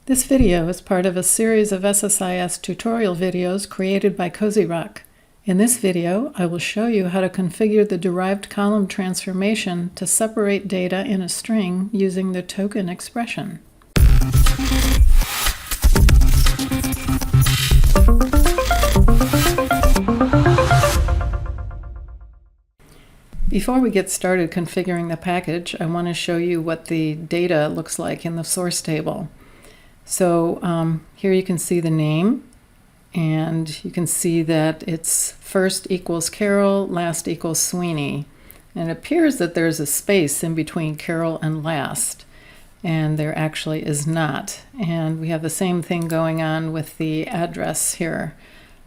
This video is part of a series of SSIS tutorial videos created by COZYROC. In this video, I will show you how to configure the derived column transformation to separate data in a string using the token expression. Before we get started configuring the package, I want to show you what the data looks like in the source table. So here you can see the name, and you can see that it's first equals Carol, last equals Sweeney. And it appears that there's a space in between Carol and last, and there actually is not. And we have the same thing going on with the address here.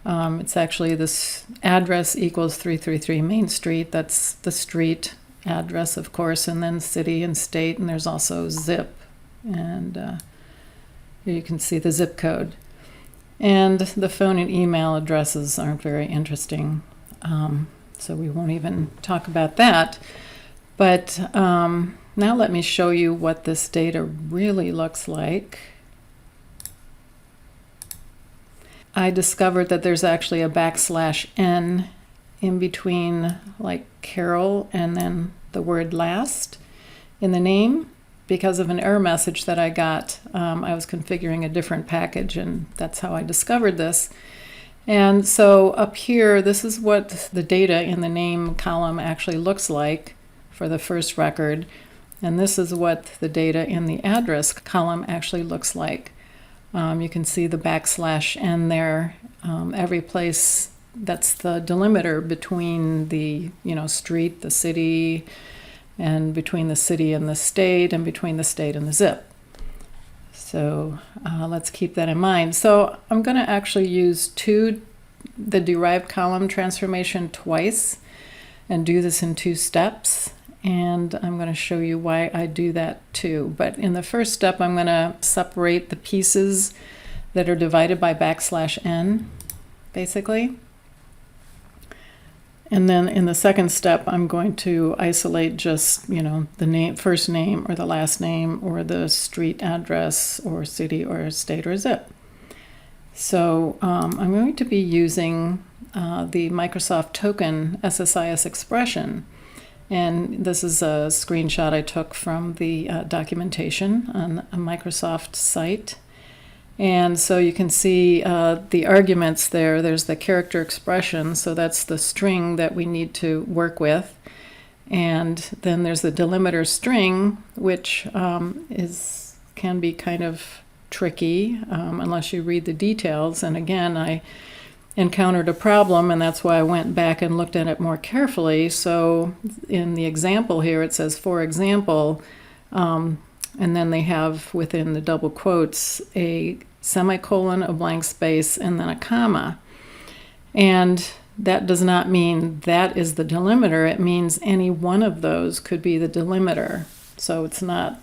It's actually this address equals 333 Main Street. That's the street address, of course, and then city and state, and there's also zip. And here you can see the zip code. And the phone and email addresses aren't very interesting, so we won't even talk about that. But now let me show you what this data really looks like. I discovered that there's actually a \n in between, like Carol and then the word last in the name. Because of an error message that I got, I was configuring a different package, and that's how I discovered this. And so up here, this is what the data in the name column actually looks like for the first record. And this is what the data in the address column actually looks like. You can see the \n there. Every place, that's the delimiter between the street, the city, and between the city and the state, and between the state and the zip. So let's keep that in mind. So I'm going to actually use the derived column transformation twice and do this in 2 steps. And I'm going to show you why I do that too. But in the first step, I'm going to separate the pieces that are divided by \n, basically. And then in the second step, I'm going to isolate just, the first name or the last name or the street address or city or state or zip. So I'm going to be using the Microsoft token SSIS expression. And this is a screenshot I took from the documentation on a Microsoft site. And so you can see the arguments there. There's the character expression, so that's the string that we need to work with. And then there's the delimiter string, which can be kind of tricky unless you read the details. And again, I encountered a problem, and that's why I went back and looked at it more carefully. So in the example here, it says, for example, and then they have within the double quotes a semicolon, a blank space, and then a comma. And that does not mean that is the delimiter. It means any one of those could be the delimiter. So it's not,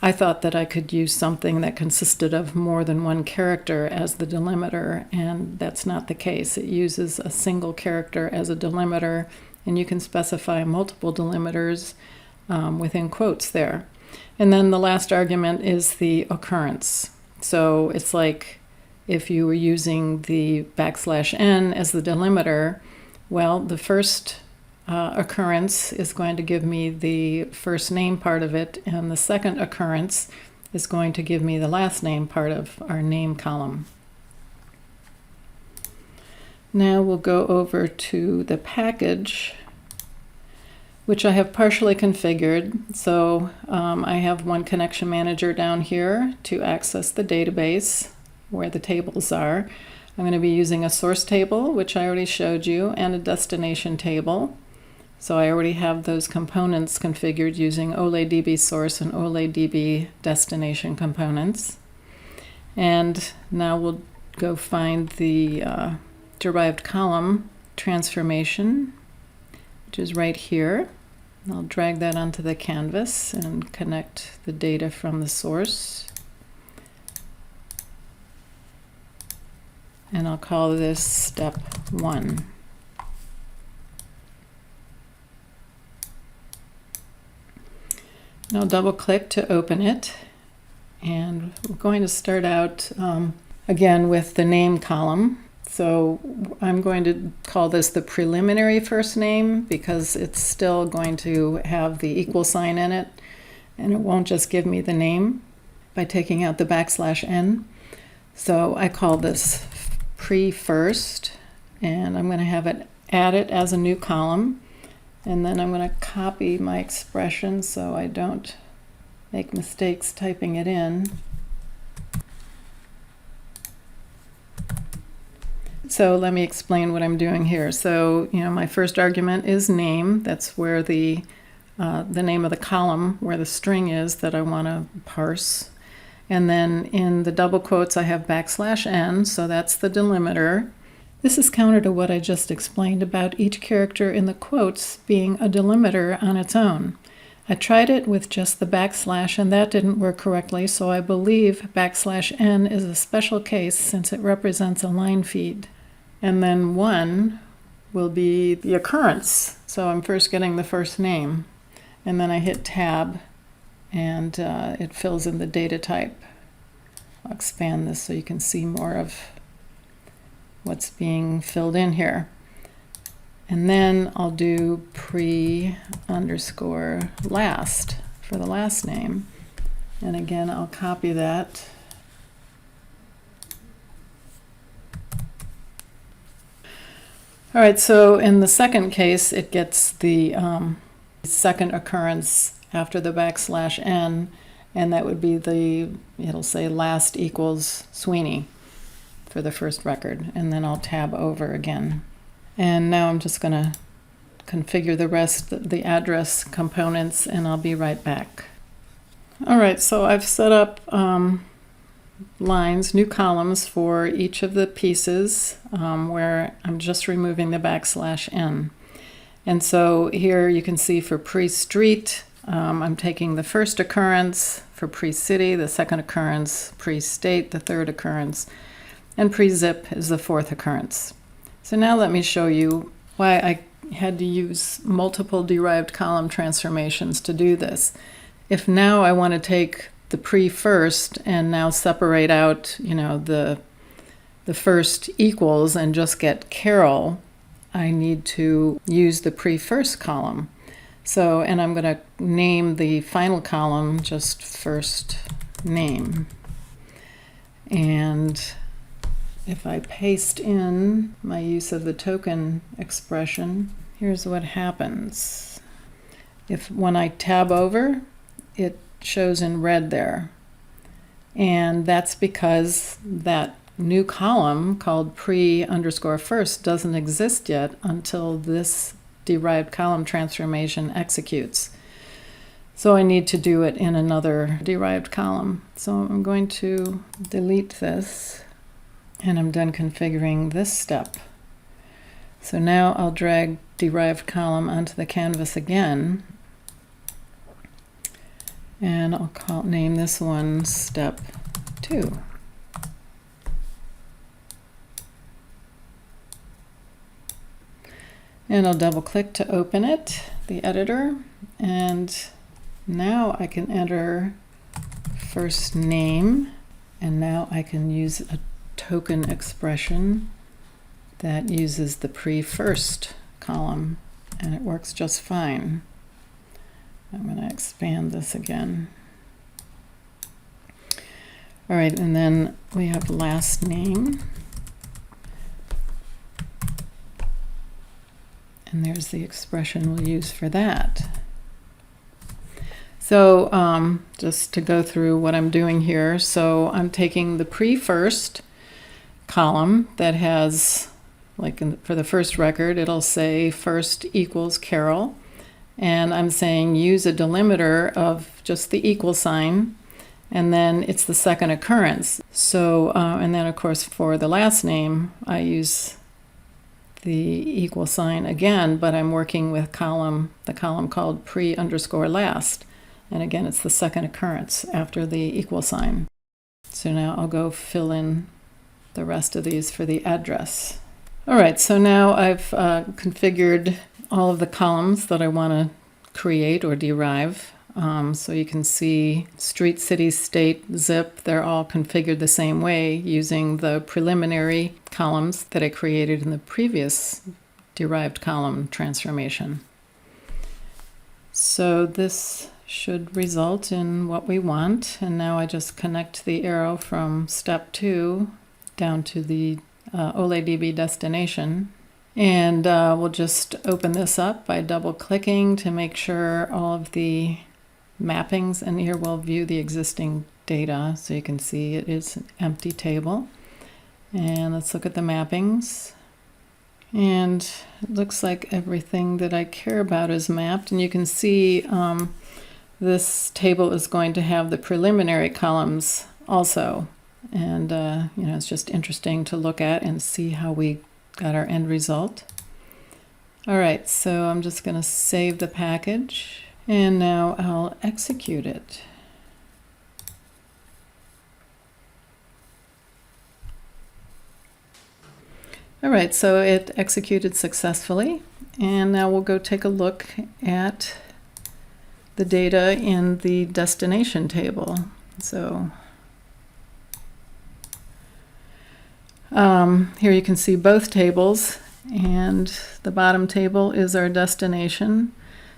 I thought that I could use something that consisted of more than one character as the delimiter, and that's not the case. It uses a single character as a delimiter, and you can specify multiple delimiters within quotes there. And then the last argument is the occurrence. So it's like if you were using the \n as the delimiter, well, the first occurrence is going to give me the first name part of it, and the second occurrence is going to give me the last name part of our name column. Now we'll go over to the package, which I have partially configured. So I have one connection manager down here to access the database where the tables are. I'm going to be using a source table, which I already showed you, and a destination table. So I already have those components configured using OLEDB source and OLEDB destination components. And now we'll go find the derived column transformation, which is right here. I'll drag that onto the canvas and connect the data from the source. And I'll call this step 1. I'll double click to open it, And we're going to start out again with the name column. So I'm going to call this the preliminary first name because it's still going to have the equal sign in it, and it won't just give me the name by taking out the \n. So I call this pre-first, and I'm going to have it add it as a new column, and then I'm going to copy my expression so I don't make mistakes typing it in. So let me explain what I'm doing here. So, my first argument is name. That's where the name of the column, where the string is that I want to parse. And then in the double quotes, I have \n, so that's the delimiter. This is counter to what I just explained about each character in the quotes being a delimiter on its own. I tried it with just the \, and that didn't work correctly, so I believe \n is a special case since it represents a line feed. And then 1 will be the occurrence. So I'm first getting the first name, and then I hit tab, and it fills in the data type. I'll expand this so you can see more of what's being filled in here. And then I'll do pre_last for the last name. And again, I'll copy that. All right, so in the second case, it gets the second occurrence after the \n, and that would be it'll say last equals Sweeney for the first record, and then I'll tab over again. And now I'm just going to configure the rest, the address components, and I'll be right back. All right, so I've set up lines, new columns for each of the pieces where I'm just removing the \n. And so here you can see for pre-street, I'm taking the first occurrence, for pre-city, the second occurrence, pre-state, the third occurrence, and pre-zip is the fourth occurrence. So now let me show you why I had to use multiple derived column transformations to do this. If now I want to take the pre-first and now separate out, the first equals and just get Carol, I need to use the pre-first column. So, and I'm going to name the final column just first name. And if I paste in my use of the token expression, here's what happens. When I tab over, it shows in red there. And that's because that new column called pre_first doesn't exist yet until this derived column transformation executes. So I need to do it in another derived column. So I'm going to delete this, and I'm done configuring this step. So now I'll drag derived column onto the canvas again, and I'll name this one step 2. And I'll double click to open it, the editor, and now I can enter first name, and now I can use a token expression that uses the pre-first column, and it works just fine. I'm going to expand this again. All right, and then we have last name. And there's the expression we'll use for that. So just to go through what I'm doing here, so I'm taking the pre-first column that has, for the first record, it'll say first equals Carol. And I'm saying use a delimiter of just the equal sign, and then it's the second occurrence. So, and then of course for the last name, I use the equal sign again, but I'm working with the column called pre_last. And again, it's the second occurrence after the equal sign. So now I'll go fill in the rest of these for the address. All right, so now I've configured all of the columns that I want to create or derive. So you can see street, city, state, zip, they're all configured the same way using the preliminary columns that I created in the previous derived column transformation. So this should result in what we want. And now I just connect the arrow from step 2 down to the OLEDB destination. And we'll just open this up by double clicking to make sure all of the mappings, and here we'll view the existing data so you can see it is an empty table. And let's look at the mappings. And it looks like everything that I care about is mapped, and you can see this table is going to have the preliminary columns also. And it's just interesting to look at and see how we got our end result. All right, so I'm just going to save the package. And now I'll execute it. All right, so it executed successfully. And now we'll go take a look at the data in the destination table. So here you can see both tables, and the bottom table is our destination.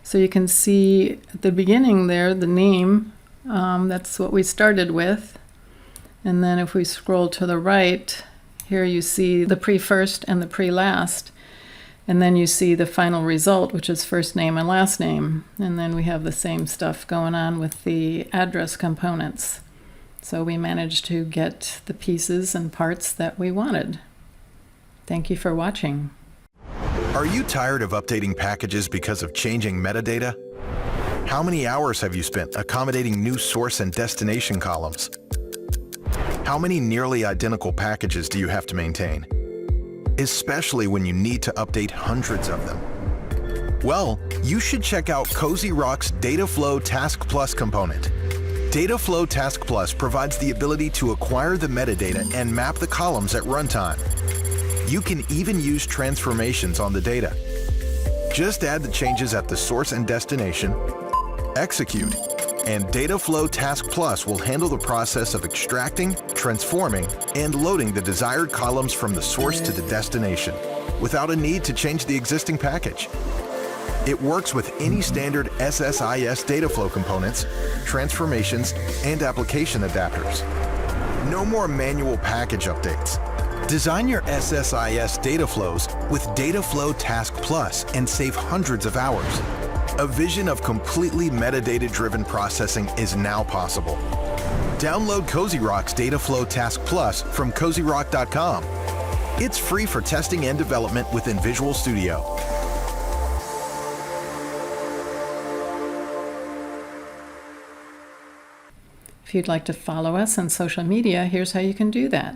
So you can see at the beginning there, the name, that's what we started with. And then if we scroll to the right, here you see the pre-first and the pre-last. And then you see the final result, which is first name and last name. And then we have the same stuff going on with the address components. So we managed to get the pieces and parts that we wanted. Thank you for watching. Are you tired of updating packages because of changing metadata? How many hours have you spent accommodating new source and destination columns? How many nearly identical packages do you have to maintain? Especially when you need to update hundreds of them. Well, you should check out COZYROC's Dataflow Task Plus component. Dataflow Task Plus provides the ability to acquire the metadata and map the columns at runtime. You can even use transformations on the data. Just add the changes at the source and destination, execute, and Dataflow Task Plus will handle the process of extracting, transforming, and loading the desired columns from the source to the destination without a need to change the existing package. It works with any standard SSIS Dataflow components, transformations, and application adapters. No more manual package updates. Design your SSIS data flows with Dataflow Task Plus and save hundreds of hours. A vision of completely metadata-driven processing is now possible. Download COZYROC's Dataflow Task Plus from COZYROC.com. It's free for testing and development within Visual Studio. If you'd like to follow us on social media, here's how you can do that.